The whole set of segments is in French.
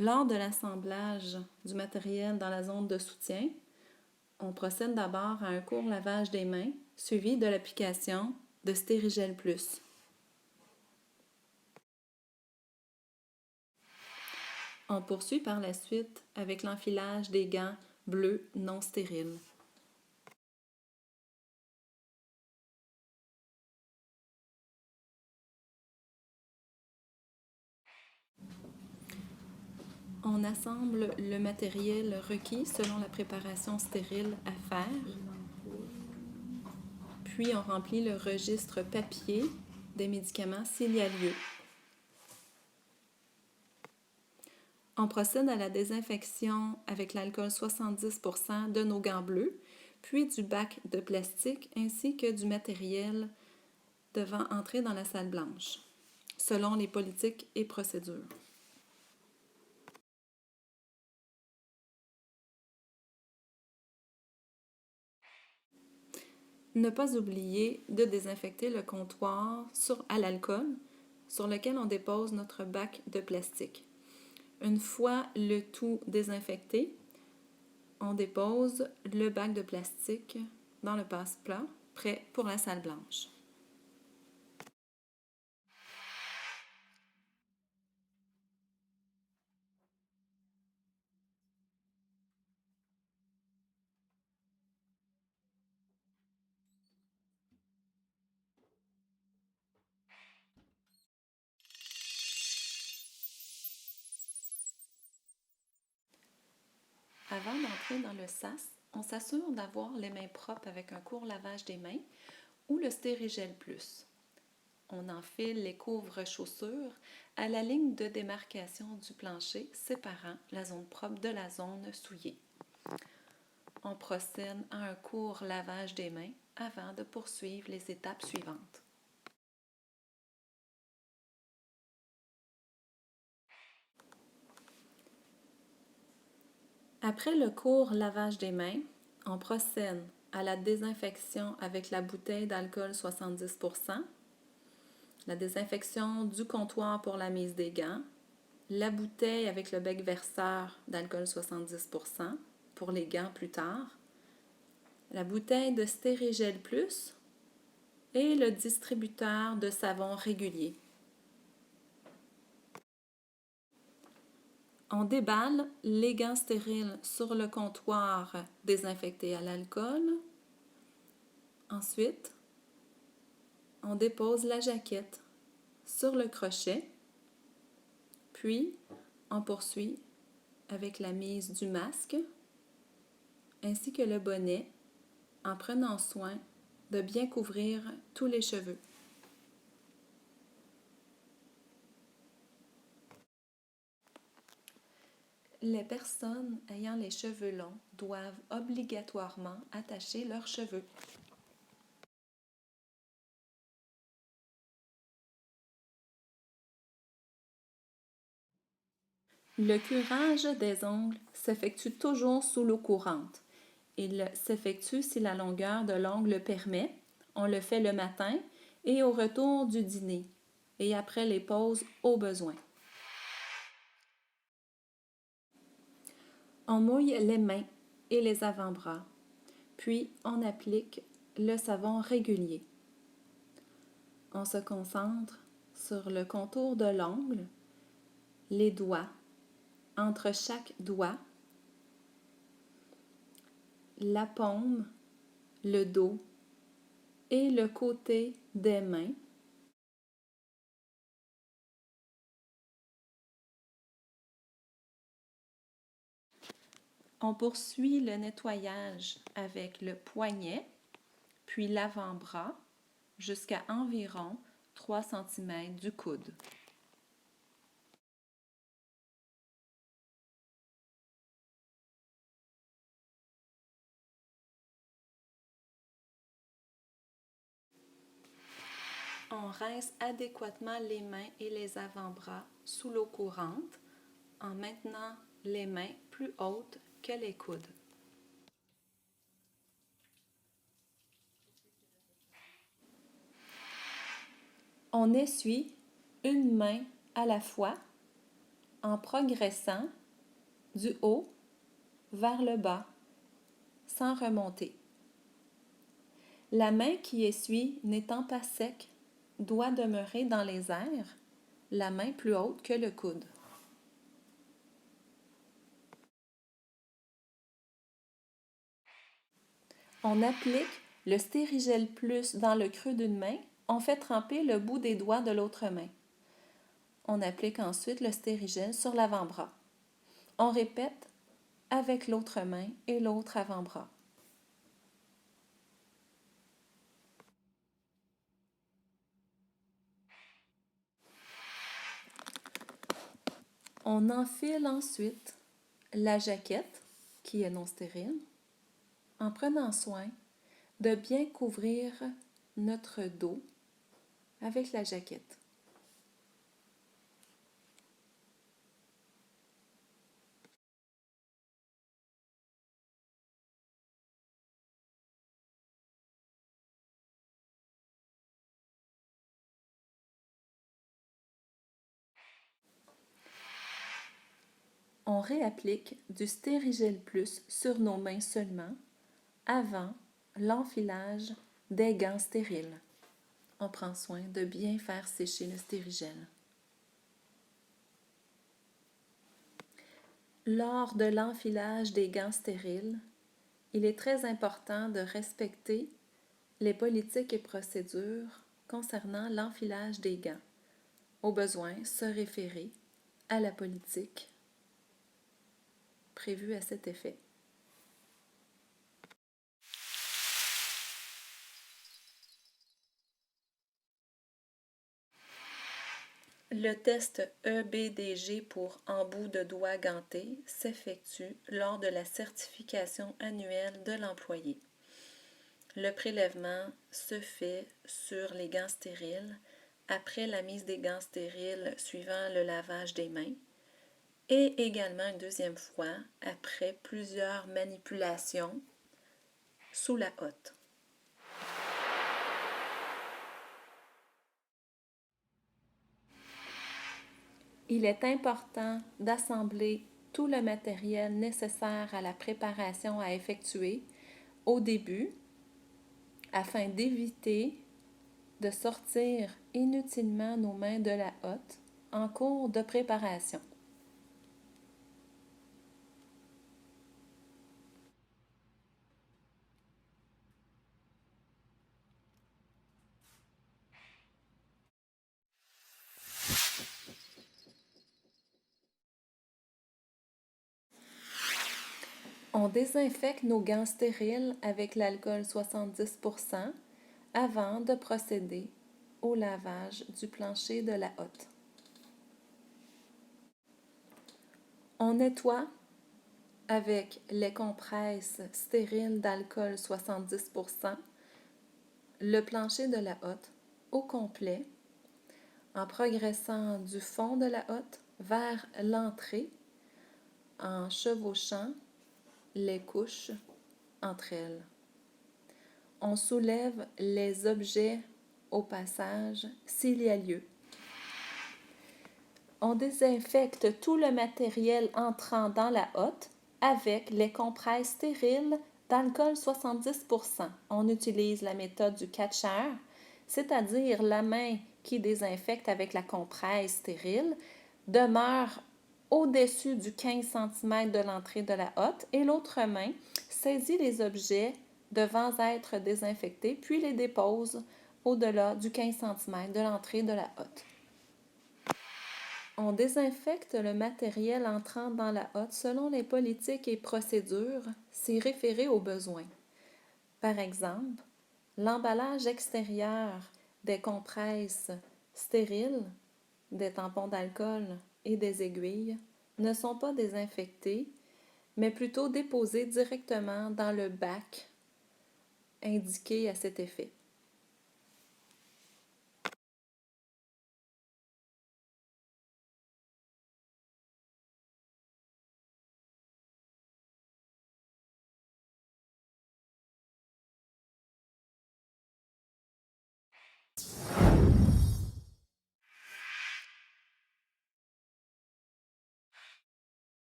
Lors de l'assemblage du matériel dans la zone de soutien, on procède d'abord à un court lavage des mains, suivi de l'application de Stérigel Plus. On poursuit par la suite avec l'enfilage des gants bleus non stériles. On assemble le matériel requis selon la préparation stérile à faire, puis on remplit le registre papier des médicaments s'il y a lieu. On procède à la désinfection avec l'alcool 70% de nos gants bleus, puis du bac de plastique ainsi que du matériel devant entrer dans la salle blanche, selon les politiques et procédures. Ne pas oublier de désinfecter le comptoir à l'alcool sur lequel on dépose notre bac de plastique. Une fois le tout désinfecté, on dépose le bac de plastique dans le passe-plat, prêt pour la salle blanche. Avant d'entrer dans le sas, on s'assure d'avoir les mains propres avec un court lavage des mains ou le Stérigel Plus. On enfile les couvre-chaussures à la ligne de démarcation du plancher séparant la zone propre de la zone souillée. On procède à un court lavage des mains avant de poursuivre les étapes suivantes. Après le court lavage des mains, on procède à la désinfection avec la bouteille d'alcool 70%, la désinfection du comptoir pour la mise des gants, la bouteille avec le bec verseur d'alcool 70% pour les gants plus tard, la bouteille de Stérigel Plus et le distributeur de savon régulier. On déballe les gants stériles sur le comptoir désinfecté à l'alcool. Ensuite, on dépose la jaquette sur le crochet, puis on poursuit avec la mise du masque ainsi que le bonnet en prenant soin de bien couvrir tous les cheveux. Les personnes ayant les cheveux longs doivent obligatoirement attacher leurs cheveux. Le curage des ongles s'effectue toujours sous l'eau courante. Il s'effectue si la longueur de l'ongle le permet. On le fait le matin et au retour du dîner et après les pauses au besoin. On mouille les mains et les avant-bras, puis on applique le savon régulier. On se concentre sur le contour de l'ongle, les doigts, entre chaque doigt, la paume, le dos et le côté des mains. On poursuit le nettoyage avec le poignet, puis l'avant-bras jusqu'à environ 3 cm du coude. On rince adéquatement les mains et les avant-bras sous l'eau courante en maintenant les mains plus hautes que les coudes. On essuie une main à la fois en progressant du haut vers le bas, sans remonter. La main qui essuie, n'étant pas sec, doit demeurer dans les airs, la main plus haute que le coude. On applique le Stérigel Plus dans le creux d'une main, on fait tremper le bout des doigts de l'autre main. On applique ensuite le Stérigel sur l'avant-bras. On répète avec l'autre main et l'autre avant-bras. On enfile ensuite la jaquette, qui est non stérile, en prenant soin de bien couvrir notre dos avec la jaquette. On réapplique du Stérigel Plus sur nos mains seulement avant l'enfilage des gants stériles. On prend soin de bien faire sécher le stérigel. Lors de l'enfilage des gants stériles, il est très important de respecter les politiques et procédures concernant l'enfilage des gants. Au besoin, se référer à la politique prévue à cet effet. Le test EBDG pour embout de doigt ganté s'effectue lors de la certification annuelle de l'employé. Le prélèvement se fait sur les gants stériles après la mise des gants stériles suivant le lavage des mains et également une deuxième fois après plusieurs manipulations sous la hotte. Il est important d'assembler tout le matériel nécessaire à la préparation à effectuer au début afin d'éviter de sortir inutilement nos mains de la hotte en cours de préparation. On désinfecte nos gants stériles avec l'alcool 70% avant de procéder au lavage du plancher de la hotte. On nettoie avec les compresses stériles d'alcool 70% le plancher de la hotte au complet en progressant du fond de la hotte vers l'entrée en chevauchant les couches entre elles. On soulève les objets au passage s'il y a lieu. On désinfecte tout le matériel entrant dans la hotte avec les compresses stériles d'alcool 70%. On utilise la méthode du catcher, c'est-à-dire la main qui désinfecte avec la compresse stérile demeure au-dessus du 15 cm de l'entrée de la hotte et l'autre main saisit les objets devant être désinfectés puis les dépose au-delà du 15 cm de l'entrée de la hotte. On désinfecte le matériel entrant dans la hotte selon les politiques et procédures, s'y référer aux besoins. Par exemple, l'emballage extérieur des compresses stériles, des tampons d'alcool et des aiguilles ne sont pas désinfectés, mais plutôt déposés directement dans le bac indiqué à cet effet.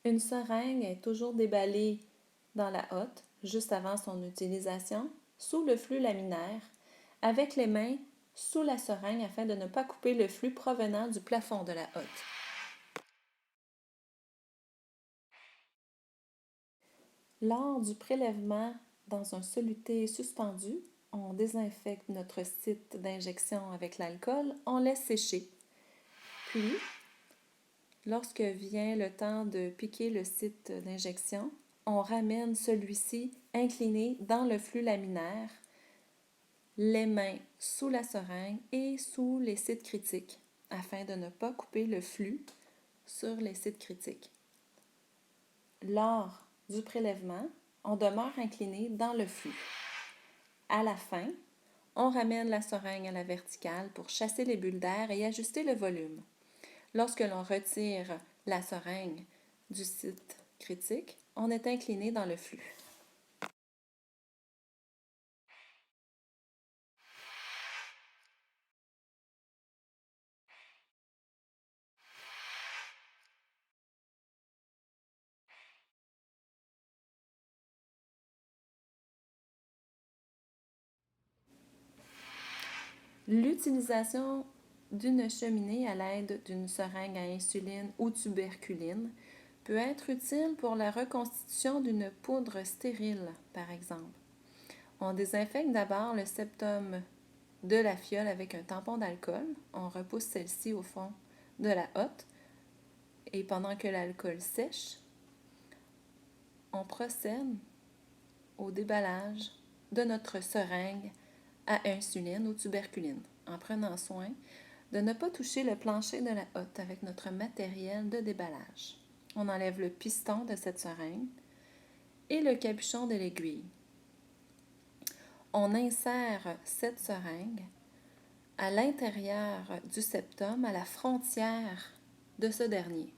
Une seringue est toujours déballée dans la hotte, juste avant son utilisation, sous le flux laminaire, avec les mains sous la seringue afin de ne pas couper le flux provenant du plafond de la hotte. Lors du prélèvement dans un soluté suspendu, on désinfecte notre site d'injection avec l'alcool, on laisse sécher. Puis, lorsque vient le temps de piquer le site d'injection, on ramène celui-ci incliné dans le flux laminaire, les mains sous la seringue et sous les sites critiques, afin de ne pas couper le flux sur les sites critiques. Lors du prélèvement, on demeure incliné dans le flux. À la fin, on ramène la seringue à la verticale pour chasser les bulles d'air et ajuster le volume. Lorsque l'on retire la seringue du site critique, on est incliné dans le flux. L'utilisation d'une cheminée à l'aide d'une seringue à insuline ou tuberculine peut être utile pour la reconstitution d'une poudre stérile, par exemple. On désinfecte d'abord le septum de la fiole avec un tampon d'alcool. On repousse celle-ci au fond de la hotte et pendant que l'alcool sèche, on procède au déballage de notre seringue à insuline ou tuberculine, en prenant soin de ne pas toucher le plancher de la hotte avec notre matériel de déballage. On enlève le piston de cette seringue et le capuchon de l'aiguille. On insère cette seringue à l'intérieur du septum, à la frontière de ce dernier.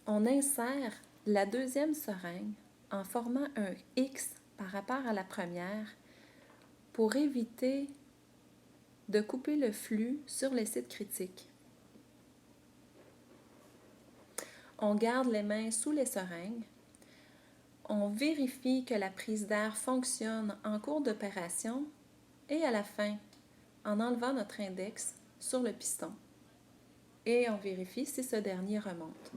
On insère la deuxième seringue en formant un X par rapport à la première pour éviter de couper le flux sur les sites critiques. On garde les mains sous les seringues. On vérifie que la prise d'air fonctionne en cours d'opération et à la fin, en enlevant notre index sur le piston. Et on vérifie si ce dernier remonte.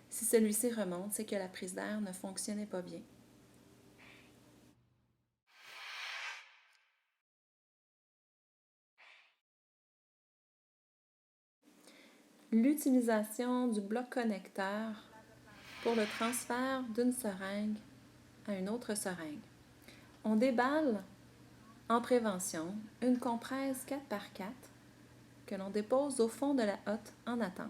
Si celui-ci remonte, c'est que la prise d'air ne fonctionnait pas bien. L'utilisation du bloc connecteur pour le transfert d'une seringue à une autre seringue. On déballe en prévention une compresse 4x4 que l'on dépose au fond de la hotte en attente.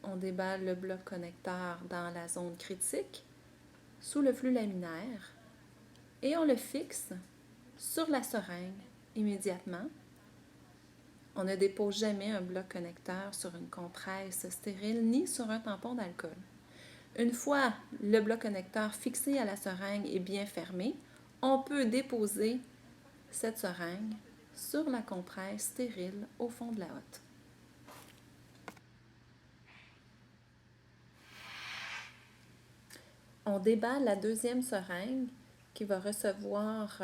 On déballe le bloc connecteur dans la zone critique, sous le flux laminaire, et on le fixe sur la seringue immédiatement. On ne dépose jamais un bloc connecteur sur une compresse stérile ni sur un tampon d'alcool. Une fois le bloc connecteur fixé à la seringue et bien fermé, on peut déposer cette seringue sur la compresse stérile au fond de la hotte. On déballe la deuxième seringue qui va recevoir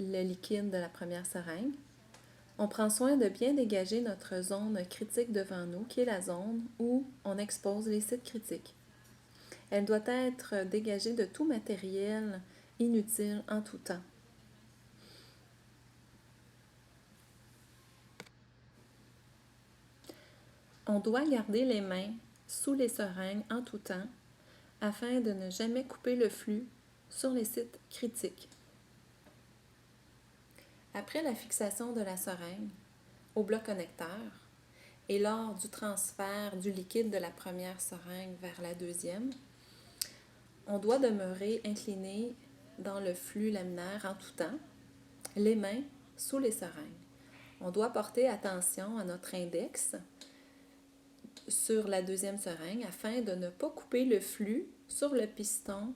le liquide de la première seringue. On prend soin de bien dégager notre zone critique devant nous, qui est la zone où on expose les sites critiques. Elle doit être dégagée de tout matériel inutile en tout temps. On doit garder les mains sous les seringues en tout temps afin de ne jamais couper le flux sur les sites critiques. Après la fixation de la seringue au bloc connecteur et lors du transfert du liquide de la première seringue vers la deuxième, on doit demeurer incliné dans le flux laminaire en tout temps, les mains sous les seringues. On doit porter attention à notre index sur la deuxième seringue afin de ne pas couper le flux sur le piston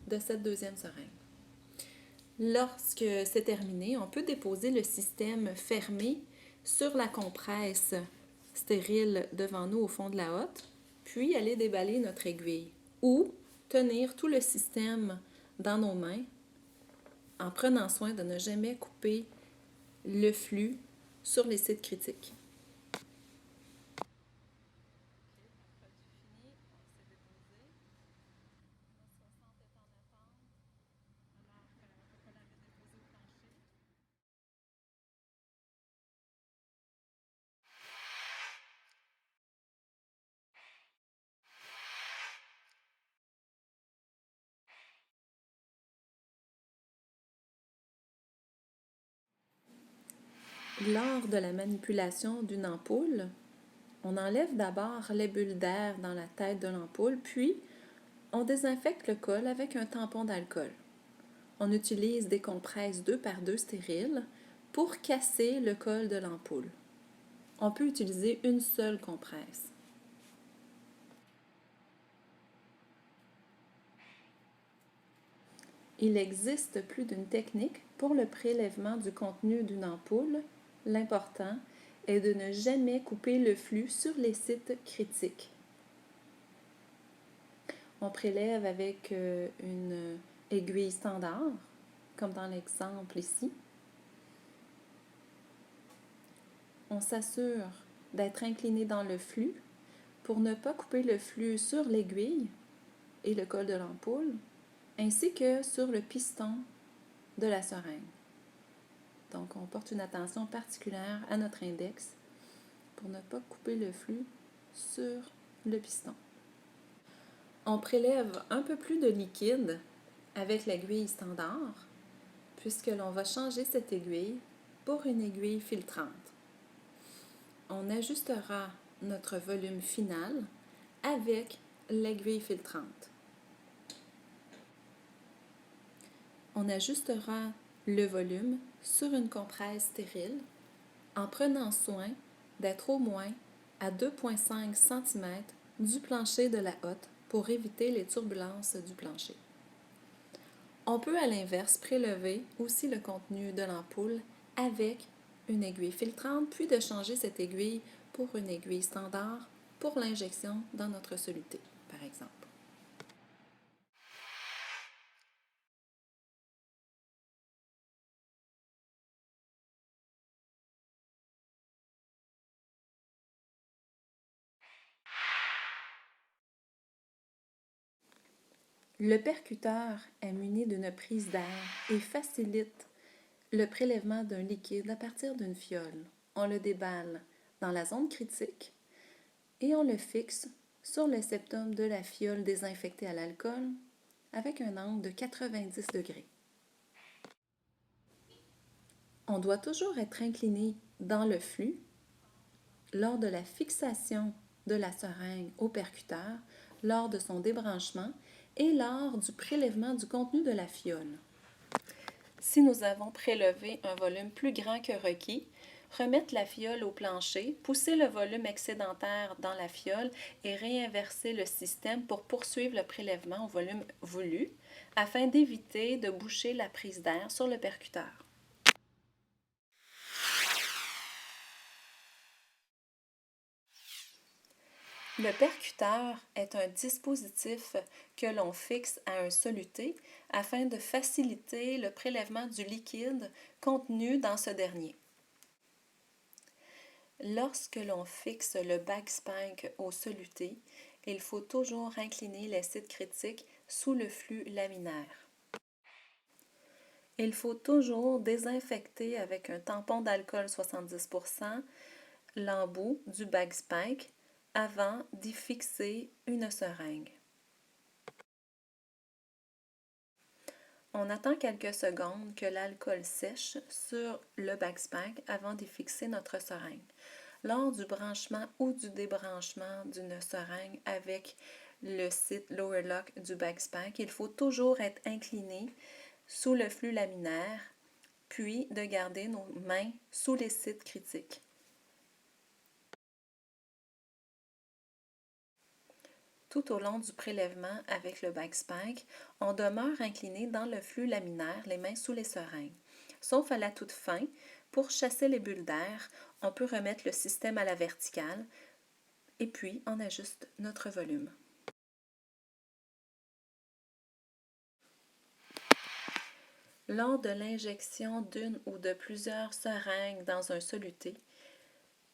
de cette deuxième seringue. Lorsque c'est terminé, on peut déposer le système fermé sur la compresse stérile devant nous au fond de la hotte, puis aller déballer notre aiguille ou tenir tout le système dans nos mains en prenant soin de ne jamais couper le flux sur les sites critiques. Lors de la manipulation d'une ampoule, on enlève d'abord les bulles d'air dans la tête de l'ampoule, puis on désinfecte le col avec un tampon d'alcool. On utilise des compresses 2x2 stériles pour casser le col de l'ampoule. On peut utiliser une seule compresse. Il existe plus d'une technique pour le prélèvement du contenu d'une ampoule. L'important est de ne jamais couper le flux sur les sites critiques. On prélève avec une aiguille standard, comme dans l'exemple ici. On s'assure d'être incliné dans le flux pour ne pas couper le flux sur l'aiguille et le col de l'ampoule, ainsi que sur le piston de la seringue. Donc, on porte une attention particulière à notre index pour ne pas couper le flux sur le piston. On prélève un peu plus de liquide avec l'aiguille standard, puisque l'on va changer cette aiguille pour une aiguille filtrante. On ajustera notre volume final avec l'aiguille filtrante. On ajustera le volume sur une compresse stérile en prenant soin d'être au moins à 2,5 cm du plancher de la hotte pour éviter les turbulences du plancher. On peut à l'inverse prélever aussi le contenu de l'ampoule avec une aiguille filtrante, puis de changer cette aiguille pour une aiguille standard pour l'injection dans notre soluté, par exemple. Le percuteur est muni d'une prise d'air et facilite le prélèvement d'un liquide à partir d'une fiole. On le déballe dans la zone critique et on le fixe sur le septum de la fiole désinfectée à l'alcool avec un angle de 90 degrés. On doit toujours être incliné dans le flux lors de la fixation de la seringue au percuteur, lors de son débranchement et lors du prélèvement du contenu de la fiole. Si nous avons prélevé un volume plus grand que requis, remettre la fiole au plancher, pousser le volume excédentaire dans la fiole et réinverser le système pour poursuivre le prélèvement au volume voulu afin d'éviter de boucher la prise d'air sur le percuteur. Le percuteur est un dispositif que l'on fixe à un soluté afin de faciliter le prélèvement du liquide contenu dans ce dernier. Lorsque l'on fixe le backspank au soluté, il faut toujours incliner les sites critiques sous le flux laminaire. Il faut toujours désinfecter avec un tampon d'alcool 70% l'embout du backspank avant d'y fixer une seringue. On attend quelques secondes que l'alcool sèche sur le backspank avant d'y fixer notre seringue. Lors du branchement ou du débranchement d'une seringue avec le site lower lock du backspank, il faut toujours être incliné sous le flux laminaire, puis de garder nos mains sous les sites critiques. Tout au long du prélèvement avec le backspank, on demeure incliné dans le flux laminaire, les mains sous les seringues. Sauf à la toute fin, Pour chasser les bulles d'air, on peut remettre le système à la verticale et puis on ajuste notre volume. Lors de l'injection d'une ou de plusieurs seringues dans un soluté,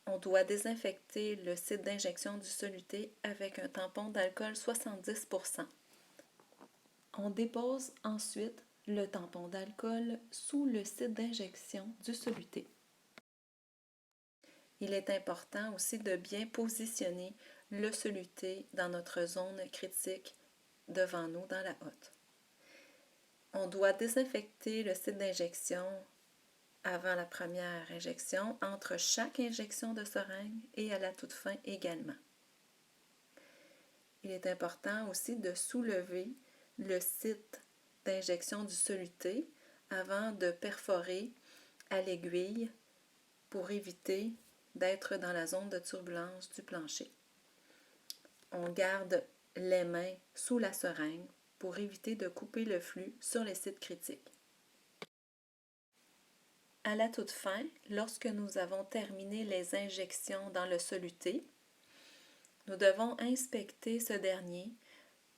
on doit désinfecter le site d'injection du soluté avec un tampon d'alcool 70%. On dépose ensuite le tampon d'alcool sous le site d'injection du soluté. Il est important aussi de bien positionner le soluté dans notre zone critique devant nous dans la hotte. On doit désinfecter le site d'injection avant la première injection, entre chaque injection de seringue et à la toute fin également. Il est important aussi de soulever le site d'injection du soluté avant de perforer à l'aiguille pour éviter d'être dans la zone de turbulence du plancher. On garde les mains sous la seringue pour éviter de couper le flux sur les sites critiques. À la toute fin, lorsque nous avons terminé les injections dans le soluté, nous devons inspecter ce dernier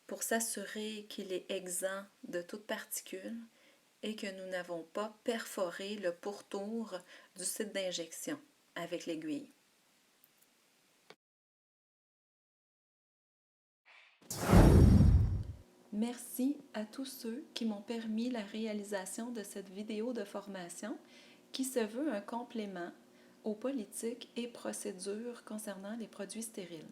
pour s'assurer qu'il est exempt de toute particule et que nous n'avons pas perforé le pourtour du site d'injection avec l'aiguille. Merci à tous ceux qui m'ont permis la réalisation de cette vidéo de formation qui se veut un complément aux politiques et procédures concernant les produits stériles.